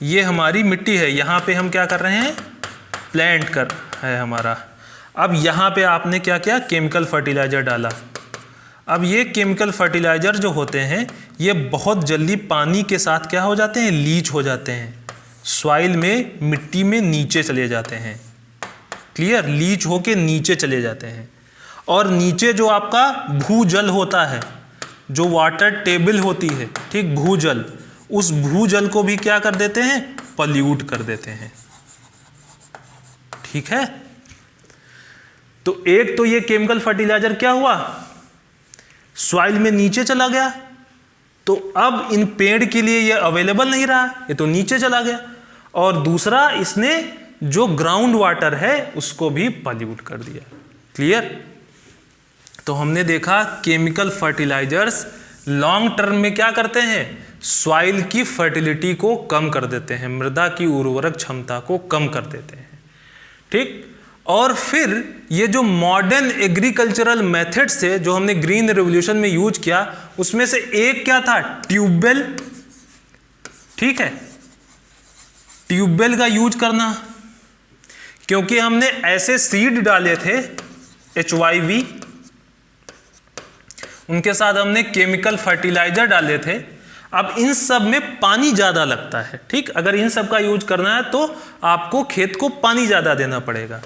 ये हमारी मिट्टी है, यहाँ पे हम क्या कर रहे हैं, प्लांट कर है हमारा। अब यहाँ पे आपने क्या किया, केमिकल फर्टिलाइजर डाला। अब ये केमिकल फर्टिलाइजर जो होते हैं, ये बहुत जल्दी पानी के साथ क्या हो जाते हैं, लीच हो जाते हैं, सॉइल में, मिट्टी में नीचे चले जाते हैं। क्लियर, लीच होके नीचे चले जाते हैं। और नीचे जो आपका भूजल होता है, जो वाटर टेबल होती है, ठीक, भूजल, उस भूजल को भी क्या कर देते हैं, पल्यूट कर देते हैं। ठीक है, तो एक तो ये केमिकल फर्टिलाइजर क्या हुआ, सॉइल में नीचे चला गया, तो अब इन पेड़ के लिए ये अवेलेबल नहीं रहा, ये तो नीचे चला गया। और दूसरा, इसने जो ग्राउंड वाटर है उसको भी पॉल्यूट कर दिया। क्लियर। तो हमने देखा केमिकल फर्टिलाइजर्स लॉन्ग टर्म में क्या करते हैं, सॉइल की फर्टिलिटी को कम कर देते हैं, मृदा की उर्वरक क्षमता को कम कर देते हैं। ठीक। और फिर ये जो मॉडर्न एग्रीकल्चरल मेथड्स थे जो हमने ग्रीन रेवोल्यूशन में यूज किया, उसमें से एक क्या था, ट्यूबवेल। ठीक है, ट्यूबवेल का यूज करना, क्योंकि हमने ऐसे सीड डाले थे HYV, उनके साथ हमने केमिकल फर्टिलाइजर डाले थे। अब इन सब में पानी ज्यादा लगता है। ठीक, अगर इन सब का यूज करना है तो आपको खेत को पानी ज्यादा देना पड़ेगा।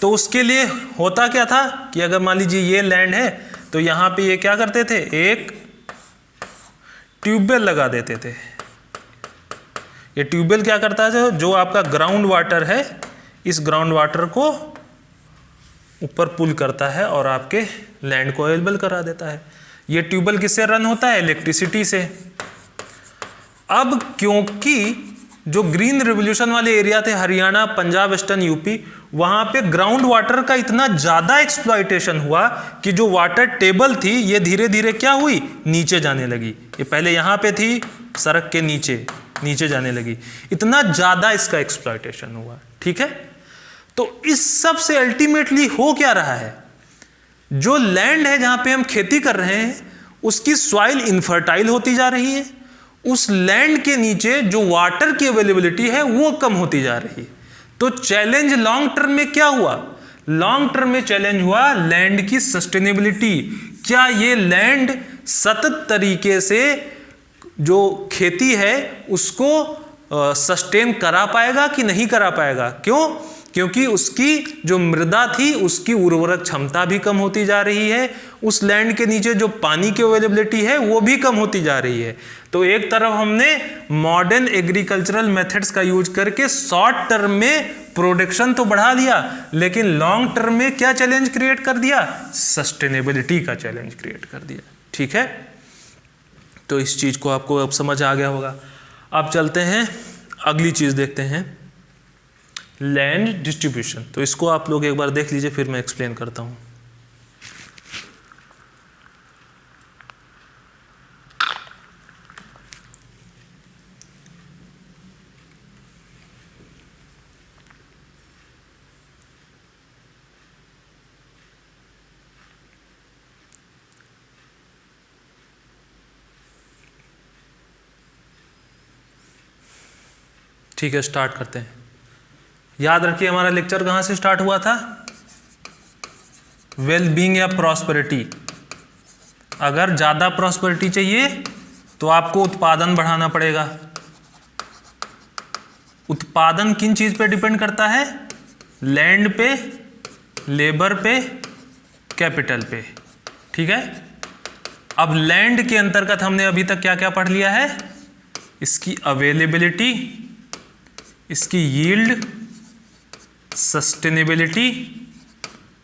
तो उसके लिए होता क्या था कि अगर मान लीजिए ये लैंड है तो यहाँ पे ये क्या करते थे, एक ट्यूबवेल लगा देते थे। ये ट्यूबवेल क्या करता है, जो आपका ग्राउंड वाटर है, इस ग्राउंड वाटर को ऊपर पुल करता है और आपके लैंड को अवेलेबल करा देता है। ये ट्यूबवेल किससे रन होता है, इलेक्ट्रिसिटी से। अब क्योंकि जो ग्रीन रेवोल्यूशन वाले एरिया थे, हरियाणा, पंजाब, वेस्टर्न यूपी, वहां पे ग्राउंड वाटर का इतना ज्यादा एक्सप्लॉइटेशन हुआ कि जो वाटर टेबल थी ये धीरे धीरे क्या हुई, नीचे जाने लगी। ये पहले यहां पे थी, सड़क के नीचे नीचे जाने लगी, इतना ज्यादा इसका एक्सप्लॉइटेशन हुआ। ठीक है, तो इस सब से अल्टीमेटली हो क्या रहा है, जो लैंड है जहां पे हम खेती कर रहे हैं उसकी सॉइल इनफर्टाइल होती जा रही है, उस लैंड के नीचे जो वाटर की अवेलेबिलिटी है वो कम होती जा रही है। तो चैलेंज लॉन्ग टर्म में क्या हुआ, लॉन्ग टर्म में चैलेंज हुआ लैंड की सस्टेनेबिलिटी। क्या ये लैंड सतत तरीके से जो खेती है उसको सस्टेन करा पाएगा कि नहीं करा पाएगा। क्यों, क्योंकि उसकी जो मृदा थी उसकी उर्वरक क्षमता भी कम होती जा रही है, उस लैंड के नीचे जो पानी की अवेलेबिलिटी है वो भी कम होती जा रही है। तो एक तरफ हमने मॉडर्न एग्रीकल्चरल मेथड्स का यूज करके शॉर्ट टर्म में प्रोडक्शन तो बढ़ा दिया, लेकिन लॉन्ग टर्म में क्या चैलेंज क्रिएट कर दिया? सस्टेनेबिलिटी का चैलेंज क्रिएट कर दिया। ठीक है, तो इस चीज को आपको अब समझ आ गया होगा। अब चलते हैं अगली चीज देखते हैं, लैंड डिस्ट्रीब्यूशन। तो इसको आप लोग एक बार देख लीजिए, फिर मैं एक्सप्लेन करता हूं। ठीक है, स्टार्ट करते हैं। याद रखिए हमारा लेक्चर कहां से स्टार्ट हुआ था? वेल बीइंग या प्रॉस्पेरिटी। अगर ज्यादा प्रॉस्पेरिटी चाहिए तो आपको उत्पादन बढ़ाना पड़ेगा। उत्पादन किन चीज पे डिपेंड करता है? लैंड पे, लेबर पे, कैपिटल पे। ठीक है, अब लैंड के अंतर्गत हमने अभी तक क्या क्या पढ़ लिया है? इसकी अवेलेबिलिटी, इसकी यील्ड, सस्टेनेबिलिटी।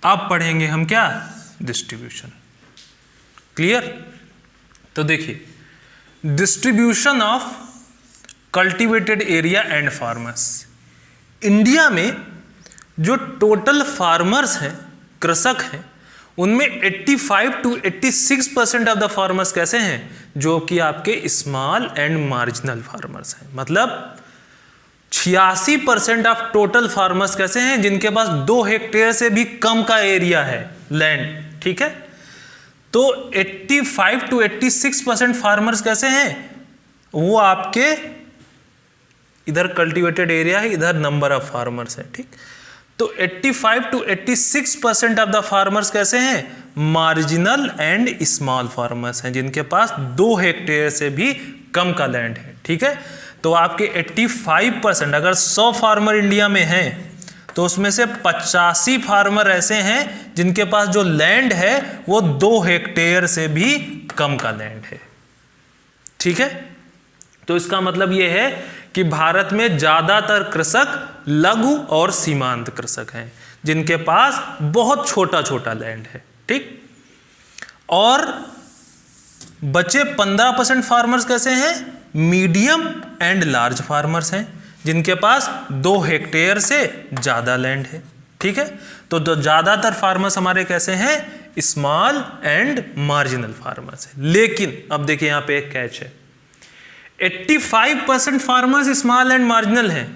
अब पढ़ेंगे हम क्या? डिस्ट्रीब्यूशन। क्लियर? तो देखिए, distribution of cultivated area and farmers. India में जो टोटल फार्मर्स हैं, कृषक हैं, उनमें 85 to 86% ऑफ द फार्मर्स कैसे हैं? जो कि आपके स्मॉल एंड मार्जिनल फार्मर्स हैं। मतलब 86% ऑफ टोटल फार्मर्स कैसे हैं? जिनके पास 2 हेक्टेयर से भी कम का एरिया है, लैंड। ठीक है, तो 85 to 86% फार्मर्स कैसे हैं? वो आपके इधर कल्टीवेटेड एरिया है, इधर नंबर ऑफ फार्मर्स है। ठीक, तो 85 to 86% ऑफ द फार्मर्स कैसे हैं? मार्जिनल एंड स्मॉल फार्मर्स हैं, जिनके पास 2 हेक्टेयर से भी कम का लैंड है। ठीक है, तो आपके 85%, अगर 100 फार्मर इंडिया में हैं तो उसमें से 85 फार्मर ऐसे हैं जिनके पास जो लैंड है वो 2 हेक्टेयर से भी कम का लैंड है। ठीक है, तो इसका मतलब ये है कि भारत में ज्यादातर कृषक लघु और सीमांत कृषक हैं, जिनके पास बहुत छोटा छोटा लैंड है। ठीक, और बचे 15% फार्मर्स कैसे हैं? मीडियम एंड लार्ज फार्मर्स हैं, जिनके पास 2 हेक्टेयर से ज्यादा लैंड है। ठीक है, तो ज्यादातर फार्मर्स हमारे कैसे हैं? स्मॉल एंड मार्जिनल फार्मर्स हैं। लेकिन अब देखिए यहां पे एक कैच है, 85% फार्मर्स स्मॉल एंड मार्जिनल हैं,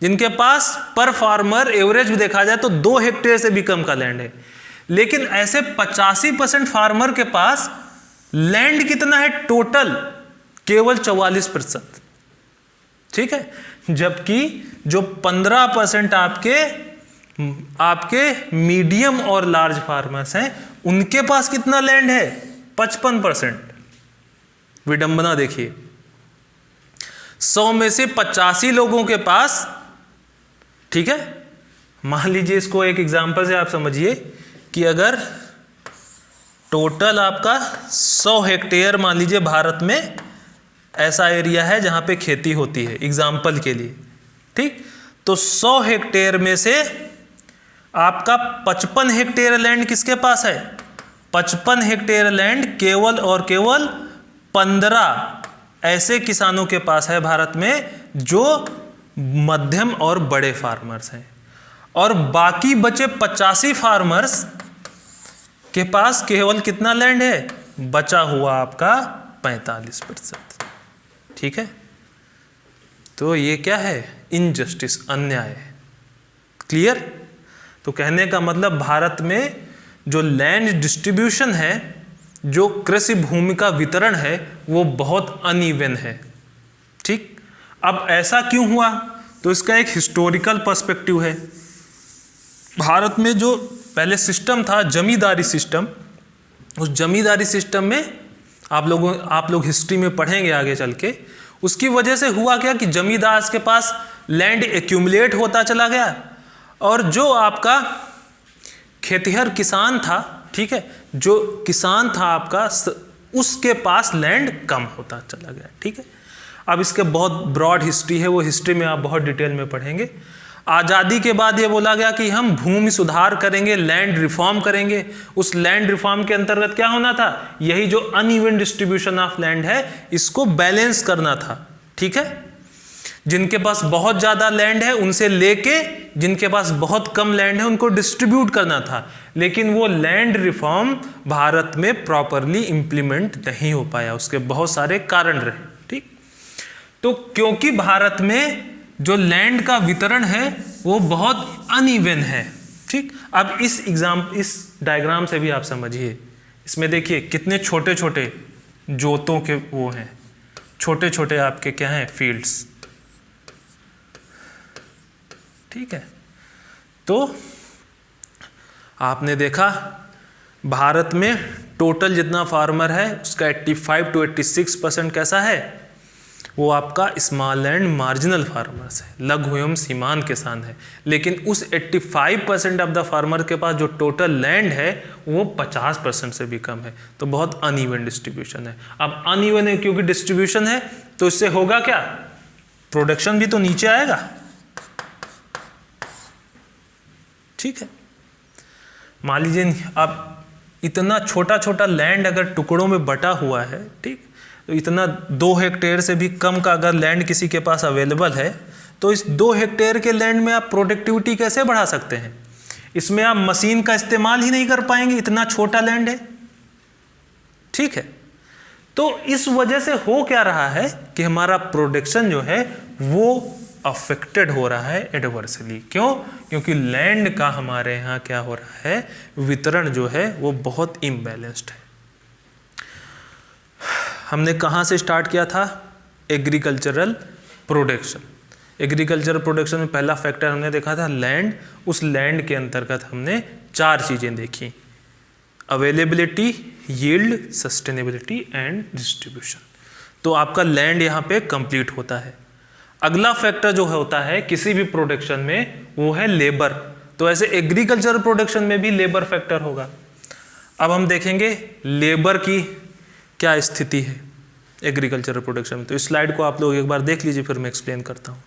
जिनके पास पर फार्मर एवरेज भी देखा जाए तो 2 हेक्टेयर से भी कम का लैंड है। लेकिन ऐसे 85% फार्मर के पास लैंड कितना है टोटल? केवल 44%। ठीक है, जबकि जो 15% आपके मीडियम और लार्ज फार्मर्स हैं, उनके पास कितना लैंड है? 55%। विडंबना देखिए, 100 में से 85 लोगों के पास, ठीक है, मान लीजिए इसको एक एग्जांपल से आप समझिए कि अगर टोटल आपका 100 हेक्टेयर मान लीजिए भारत में ऐसा एरिया है जहां पे खेती होती है, एग्जाम्पल के लिए। ठीक, तो 100 हेक्टेयर में से आपका 55 हेक्टेयर लैंड किसके पास है? 55 हेक्टेयर लैंड केवल और केवल 15 ऐसे किसानों के पास है भारत में जो मध्यम और बड़े फार्मर्स हैं, और बाकी बचे 85 फार्मर्स के पास केवल कितना लैंड है? बचा हुआ आपका 45%। ठीक है, तो ये क्या है? इनजस्टिस, अन्याय। क्लियर? तो कहने का मतलब भारत में जो लैंड डिस्ट्रीब्यूशन है, जो कृषि भूमि का वितरण है, वो बहुत अनइवन है। ठीक, अब ऐसा क्यों हुआ? तो इसका एक हिस्टोरिकल पर्सपेक्टिव है। भारत में जो पहले सिस्टम था, जमींदारी सिस्टम, उस जमींदारी सिस्टम में आप लोग हिस्ट्री में पढ़ेंगे आगे चल के, उसकी वजह से हुआ क्या कि जमींदार के पास लैंड एक्यूमुलेट होता चला गया और जो आपका खेतिहर किसान था, ठीक है, जो किसान था आपका, उसके पास लैंड कम होता चला गया, ठीक है। अब इसके बहुत ब्रॉड हिस्ट्री है, वो हिस्ट्री में आप बहुत डिटेल में पढ़ेंगे। आज़ादी के बाद ये बोला गया कि हम भूमि सुधार करेंगे, लैंड रिफॉर्म करेंगे। उस लैंड रिफॉर्म के अंतर्गत क्या होना था, यही जो अनइवन डिस्ट्रीब्यूशन ऑफ लैंड है इसको बैलेंस करना था, ठीक है। जिनके पास बहुत ज़्यादा लैंड है उनसे लेके जिनके पास बहुत कम लैंड है उनको डिस्ट्रीब्यूट करना था। लेकिन वो लैंड रिफॉर्म भारत में प्रॉपरली इंप्लीमेंट नहीं हो पाया, उसके बहुत सारे कारण रहे, ठीक। तो क्योंकि भारत में जो लैंड का वितरण है वो बहुत अनइवन है, ठीक। अब इस डायग्राम से भी आप समझिए, इसमें देखिए कितने छोटे छोटे जोतों के वो हैं, छोटे छोटे आपके क्या हैं, फील्ड्स, ठीक है। तो आपने देखा भारत में टोटल जितना फार्मर है उसका 85 to 86% कैसा है, वो आपका स्मॉल एंड मार्जिनल फार्मर्स है, लघु एवं सीमांत किसान है। लेकिन उस 85% ऑफ द फार्मर के पास जो टोटल लैंड है वो 50% से भी कम है। तो बहुत अनइवन डिस्ट्रीब्यूशन है। अब अनइवन है क्योंकि डिस्ट्रीब्यूशन है तो इससे होगा क्या, प्रोडक्शन भी तो नीचे आएगा, ठीक है। मान लीजिए अब इतना छोटा छोटा लैंड अगर टुकड़ों में बटा हुआ है, ठीक, तो इतना 2 हेक्टेयर से भी कम का अगर लैंड किसी के पास अवेलेबल है तो इस 2 हेक्टेयर के लैंड में आप प्रोडक्टिविटी कैसे बढ़ा सकते हैं। इसमें आप मशीन का इस्तेमाल ही नहीं कर पाएंगे, इतना छोटा लैंड है, ठीक है। तो इस वजह से हो क्या रहा है कि हमारा प्रोडक्शन जो है वो अफेक्टेड हो रहा है एडवर्सली। क्यों, क्योंकि लैंड का हमारे यहाँ क्या हो रहा है, वितरण जो है वो बहुत इम्बैलेंस्ड है। हमने कहाँ से स्टार्ट किया था, एग्रीकल्चरल प्रोडक्शन। एग्रीकल्चरल प्रोडक्शन में पहला फैक्टर हमने देखा था लैंड। उस लैंड के अंतर्गत हमने 4 चीज़ें देखी, availability, yield, sustainability and distribution. तो आपका लैंड यहाँ पे कंप्लीट होता है। अगला फैक्टर जो होता है किसी भी प्रोडक्शन में वो है लेबर। तो ऐसे एग्रीकल्चरल प्रोडक्शन में भी लेबर फैक्टर होगा। अब हम देखेंगे लेबर की क्या स्थिति है एग्रीकल्चरल प्रोडक्शन में। तो इस स्लाइड को आप लोग एक बार देख लीजिए, फिर मैं एक्सप्लेन करता हूँ।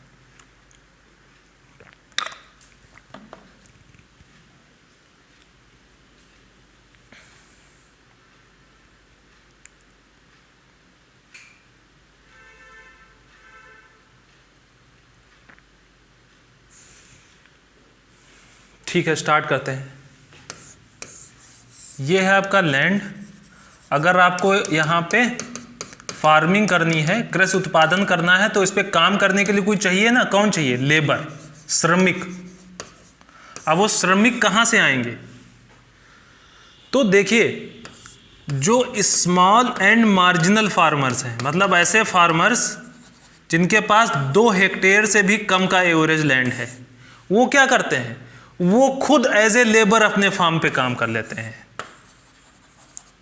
ठीक है, स्टार्ट करते हैं। ये है आपका लैंड। अगर आपको यहाँ पे फार्मिंग करनी है, कृषि उत्पादन करना है, तो इस पे काम करने के लिए कोई चाहिए ना, कौन चाहिए, लेबर, श्रमिक। अब वो श्रमिक कहाँ से आएंगे, तो देखिए जो स्मॉल एंड मार्जिनल फार्मर्स हैं, मतलब ऐसे फार्मर्स जिनके पास 2 हेक्टेयर से भी कम का एवरेज लैंड है, वो क्या करते हैं, वो खुद एज ए लेबर अपने फार्म पे काम कर लेते हैं।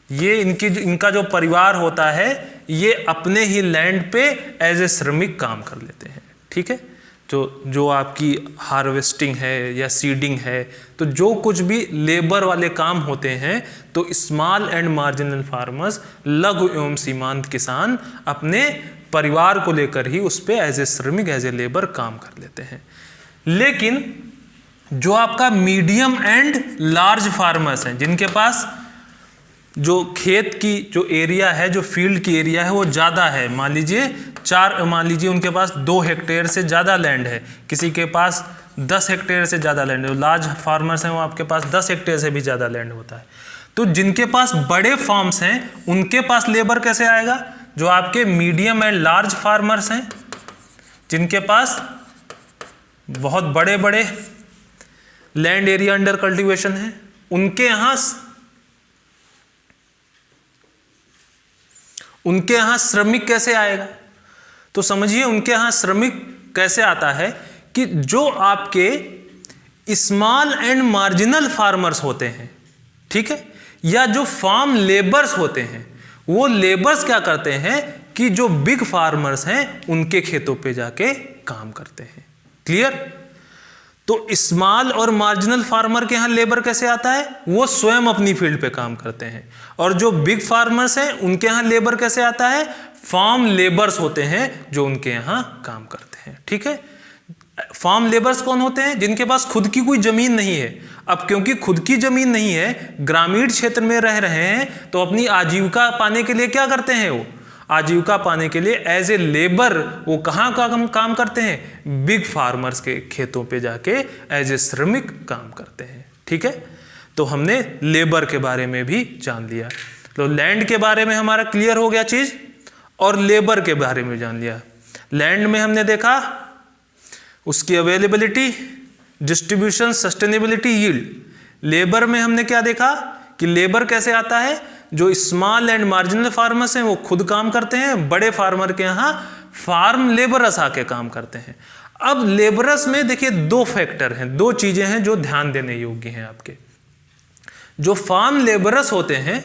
ये इनका जो परिवार होता है ये अपने ही लैंड पे एज ए श्रमिक काम कर लेते हैं, ठीक है। जो आपकी हार्वेस्टिंग है या सीडिंग है, तो जो कुछ भी लेबर वाले काम होते हैं, तो स्मॉल एंड मार्जिनल फार्मर्स, लघु एवं सीमांत किसान अपने परिवार को लेकर ही उस पे एज ए श्रमिक, एज ए लेबर काम कर लेते हैं। लेकिन जो आपका मीडियम एंड लार्ज फार्मर्स हैं, जिनके पास जो खेत की जो एरिया है, जो फील्ड की एरिया है वो ज़्यादा है, मान लीजिए उनके पास 2 हेक्टेयर से ज़्यादा लैंड है, किसी के पास 10 हेक्टेयर से ज़्यादा लैंड है, लार्ज फार्मर्स हैं वो आपके पास 10 हेक्टेयर से भी ज़्यादा लैंड होता है। तो जिनके पास बड़े फार्म्स हैं उनके पास लेबर कैसे आएगा, जो आपके मीडियम एंड लार्ज फार्मर्स हैं, जिनके पास बहुत बड़े बड़े लैंड एरिया अंडर कल्टीवेशन है, उनके यहाँ श्रमिक कैसे आएगा। तो समझिए उनके यहाँ श्रमिक कैसे आता है कि जो आपके स्मॉल एंड मार्जिनल फार्मर्स होते हैं, ठीक है, या जो फार्म लेबर्स होते हैं, वो लेबर्स क्या करते हैं कि जो बिग फार्मर्स हैं उनके खेतों पे जाके काम करते हैं। क्लियर। तो स्मॉल और मार्जिनल फार्मर के यहाँ लेबर कैसे आता है, वो स्वयं अपनी फील्ड पे काम करते हैं। और जो बिग फार्मर्स हैं उनके यहाँ लेबर कैसे आता है, फार्म लेबर्स होते हैं जो उनके यहाँ काम करते हैं। ठीक है, फार्म लेबर्स कौन होते हैं, जिनके पास खुद की कोई जमीन नहीं है। अब क्योंकि खुद की जमीन नहीं है, ग्रामीण क्षेत्र में रह रहे हैं, तो अपनी आजीविका पाने के लिए क्या करते हैं, वो आजीविका पाने के लिए एज ए लेबर वो कहाँ का काम करते हैं, बिग फार्मर्स के खेतों पे जाके एज ए श्रमिक काम करते हैं। ठीक है, तो हमने लेबर के बारे में भी जान लिया। तो लैंड के बारे में हमारा क्लियर हो गया चीज, और लेबर के बारे में जान लिया। लैंड में हमने देखा उसकी availability, distribution, sustainability, yield. Labour में हमने क्या देखा कि लेबर कैसे आता है, जो स्मॉल एंड मार्जिनल फार्मर्स हैं वो खुद काम करते हैं, बड़े फार्मर के यहाँ फार्म लेबरस आके काम करते हैं। अब लेबरस में देखिए दो फैक्टर हैं, दो चीजें हैं जो ध्यान देने योग्य हैं आपके। जो फार्म लेबरस होते हैं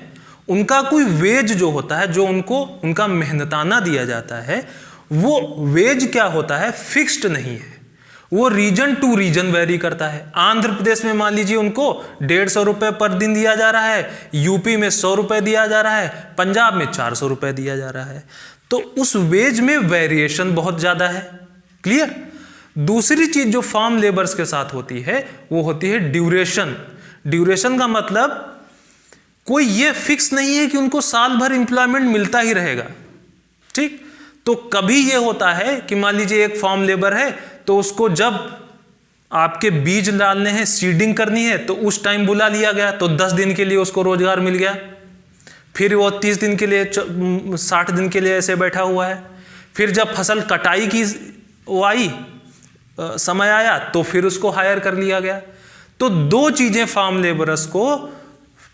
उनका कोई वेज जो होता है, जो उनको उनका मेहनताना दिया जाता है, वो वेज क्या होता है, फिक्स्ड नहीं है, वो रीजन टू रीजन वेरी करता है। आंध्र प्रदेश में मान लीजिए उनको 150 रुपए पर दिन दिया जा रहा है, यूपी में 100 रुपए दिया जा रहा है, पंजाब में 400 रुपए दिया जा रहा है। तो उस वेज में वेरिएशन बहुत ज्यादा है। क्लियर। दूसरी चीज जो फार्म लेबर्स के साथ होती है वो होती है ड्यूरेशन। ड्यूरेशन का मतलब कोई ये फिक्स नहीं है कि उनको साल भर एम्प्लॉयमेंट मिलता ही रहेगा। ठीक, तो कभी ये होता है कि मान लीजिए एक फार्म लेबर है, तो उसको जब आपके बीज डालने हैं, सीडिंग करनी है, तो उस टाइम बुला लिया गया, तो 10 दिन के लिए उसको रोजगार मिल गया। फिर वो 30 दिन के लिए, 60 दिन के लिए ऐसे बैठा हुआ है। फिर जब फसल कटाई की वो आई, समय आया, तो फिर उसको हायर कर लिया गया। तो दो चीजें फार्म लेबरर्स को,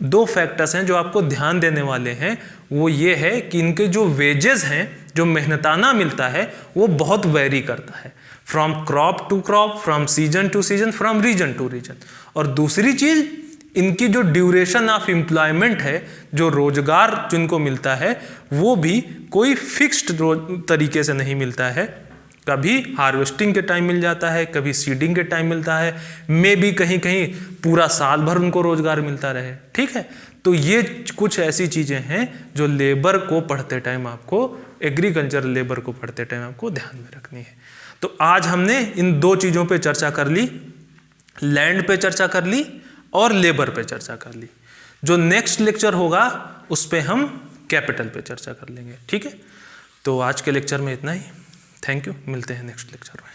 दो फैक्टर्स हैं जो आपको ध्यान देने वाले हैं। वो ये है कि इनके जो वेजेस हैं, जो मेहनताना मिलता है, वो बहुत वेरी करता है, from crop to crop, from season to season, from region to region. और दूसरी चीज, इनकी जो ड्यूरेशन ऑफ एम्प्लॉयमेंट है, जो रोजगार जिनको मिलता है, वो भी कोई फिक्स्ड तरीके से नहीं मिलता है। कभी हार्वेस्टिंग के टाइम मिल जाता है, कभी सीडिंग के टाइम मिलता है, मे भी कहीं कहीं पूरा साल भर उनको रोजगार मिलता रहे। ठीक है, तो ये कुछ ऐसी चीजें हैं जो लेबर को पढ़ते टाइम आपको, एग्रीकल्चर लेबर को पढ़ते टाइम आपको ध्यान में रखनी है। तो आज हमने इन दो चीजों पे चर्चा कर ली, लैंड पे चर्चा कर ली और लेबर पे चर्चा कर ली। जो नेक्स्ट लेक्चर होगा उस पे हम कैपिटल पे चर्चा कर लेंगे। ठीक है, तो आज के लेक्चर में इतना ही। थैंक यू, मिलते हैं नेक्स्ट लेक्चर में।